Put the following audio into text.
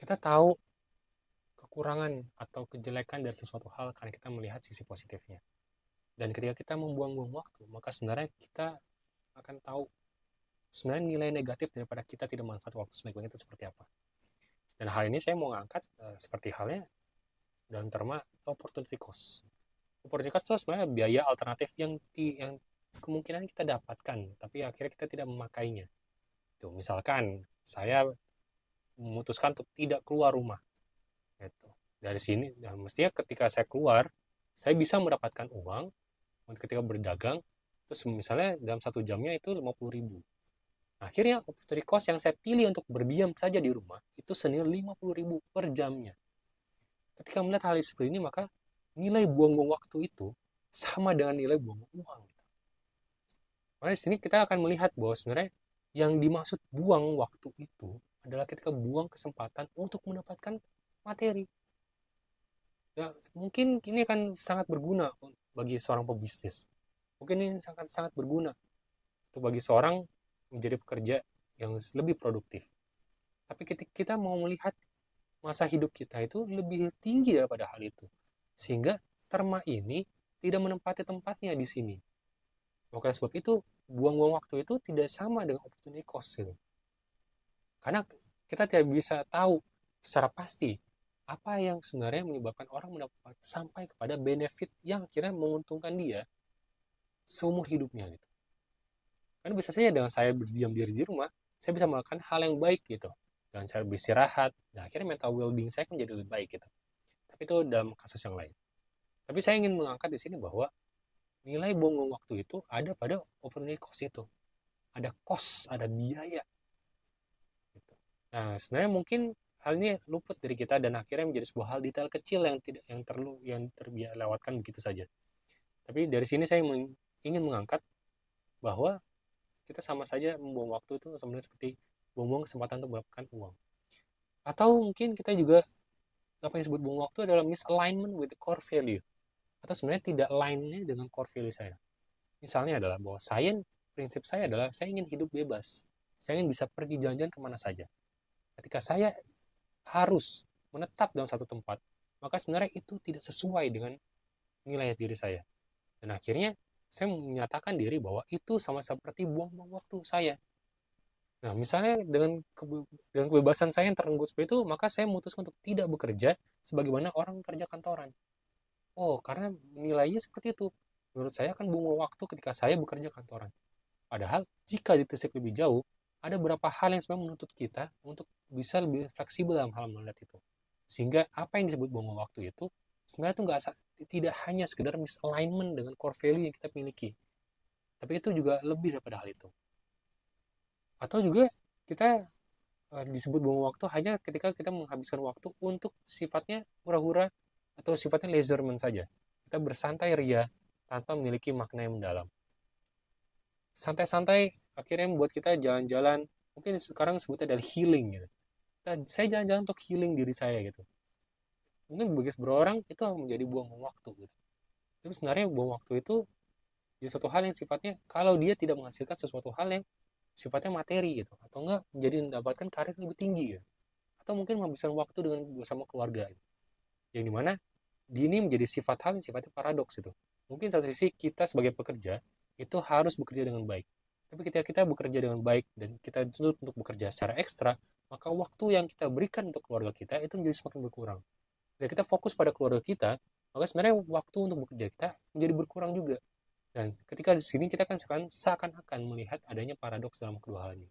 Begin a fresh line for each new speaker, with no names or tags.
Kita tahu kekurangan atau kejelekan dari sesuatu hal karena kita melihat sisi positifnya. Dan ketika kita membuang-buang waktu, maka sebenarnya kita akan tahu sebenarnya nilai negatif daripada kita tidak memanfaatkan waktu sebaik-baiknya itu seperti apa. Dan hal ini saya mau ngangkat seperti halnya dalam terma opportunity cost. Opportunity cost itu sebenarnya biaya alternatif yang kemungkinan kita dapatkan, tapi akhirnya kita tidak memakainya. Tuh, misalkan saya memutuskan untuk tidak keluar rumah. Gitu. Dari sini, ya, mestinya ketika saya keluar, saya bisa mendapatkan uang ketika berdagang, terus misalnya dalam 1 jamnya itu 50.000. Akhirnya opportunity cost yang saya pilih untuk berdiam saja di rumah itu senilai 50.000 per jamnya. Ketika melihat hal seperti ini, maka nilai buang-buang waktu itu sama dengan nilai buang uang. Karena di sini kita akan melihat bahwa sebenarnya yang dimaksud buang waktu itu adalah ketika buang kesempatan untuk mendapatkan materi. Ya, mungkin ini akan sangat berguna bagi seorang pebisnis. Mungkin ini sangat berguna untuk bagi seorang menjadi pekerja yang lebih produktif. Tapi ketika kita mau melihat masa hidup kita itu lebih tinggi daripada hal itu. Sehingga terma ini tidak menempati tempatnya di sini. Maka sebab itu, buang-buang waktu itu tidak sama dengan opportunity cost gitu. Karena kita tidak bisa tahu secara pasti apa yang sebenarnya menyebabkan orang mendapat sampai kepada benefit yang akhirnya menguntungkan dia seumur hidupnya gitu. Karena bisa saja dengan saya berdiam diri di rumah, saya bisa melakukan hal yang baik gitu. Dengan cara beristirahat, dan akhirnya mental well-being saya kan jadi lebih baik gitu. Tapi itu dalam kasus yang lain. Tapi saya ingin mengangkat di sini bahwa nilai buang-buang waktu itu ada pada opportunity cost itu. Ada cost, ada biaya. Gitu. Nah, sebenarnya mungkin hal ini luput dari kita dan akhirnya menjadi sebuah hal detail kecil yang terlewatkan begitu saja. Tapi dari sini saya ingin mengangkat bahwa kita sama saja membuang waktu itu sebenarnya seperti buang-buang kesempatan untuk mendapatkan uang. Atau mungkin kita juga apa yang disebut buang waktu adalah misalignment with the core value. Atau sebenarnya tidak line-nya dengan core value saya. Misalnya adalah bahwa prinsip saya adalah saya ingin hidup bebas. Saya ingin bisa pergi jalan-jalan kemana saja. Ketika saya harus menetap dalam satu tempat, maka sebenarnya itu tidak sesuai dengan nilai diri saya. Dan akhirnya saya menyatakan diri bahwa itu sama seperti buang-buang waktu saya. Nah, misalnya dengan kebebasan saya yang terenggut seperti itu, maka saya memutuskan untuk tidak bekerja sebagaimana orang kerja kantoran. Oh, karena nilainya seperti itu. Menurut saya akan buang waktu ketika saya bekerja kantoran. Padahal, jika ditelisik lebih jauh, ada beberapa hal yang sebenarnya menuntut kita untuk bisa lebih fleksibel dalam hal melihat itu. Sehingga apa yang disebut buang waktu itu, sebenarnya itu tidak hanya sekedar misalignment dengan core value yang kita miliki. Tapi itu juga lebih daripada hal itu. Atau juga kita disebut buang waktu hanya ketika kita menghabiskan waktu untuk sifatnya hura-hura atau sifatnya leisurement saja. Kita bersantai ria tanpa memiliki makna yang mendalam. Santai-santai akhirnya membuat kita jalan-jalan, mungkin sekarang sebutnya adalah healing gitu. Saya jalan-jalan untuk healing diri saya gitu. Mungkin bagi beberapa orang itu menjadi buang waktu gitu. Tapi sebenarnya buang waktu itu jadi suatu hal yang sifatnya kalau dia tidak menghasilkan sesuatu hal yang sifatnya materi gitu, atau enggak menjadi mendapatkan karir lebih tinggi gitu. Atau mungkin menghabiskan waktu dengan bersama keluarga gitu. Yang dimana di ini menjadi sifat hal yang sifatnya paradoks itu. Mungkin satu sisi kita sebagai pekerja itu harus bekerja dengan baik. Tapi ketika kita bekerja dengan baik dan kita dituntut untuk bekerja secara ekstra, maka waktu yang kita berikan untuk keluarga kita itu menjadi semakin berkurang. Ketika kita fokus pada keluarga kita, maka sebenarnya waktu untuk bekerja kita menjadi berkurang juga. Dan ketika di sini kita kan seakan-akan melihat adanya paradoks dalam kedua hal ini.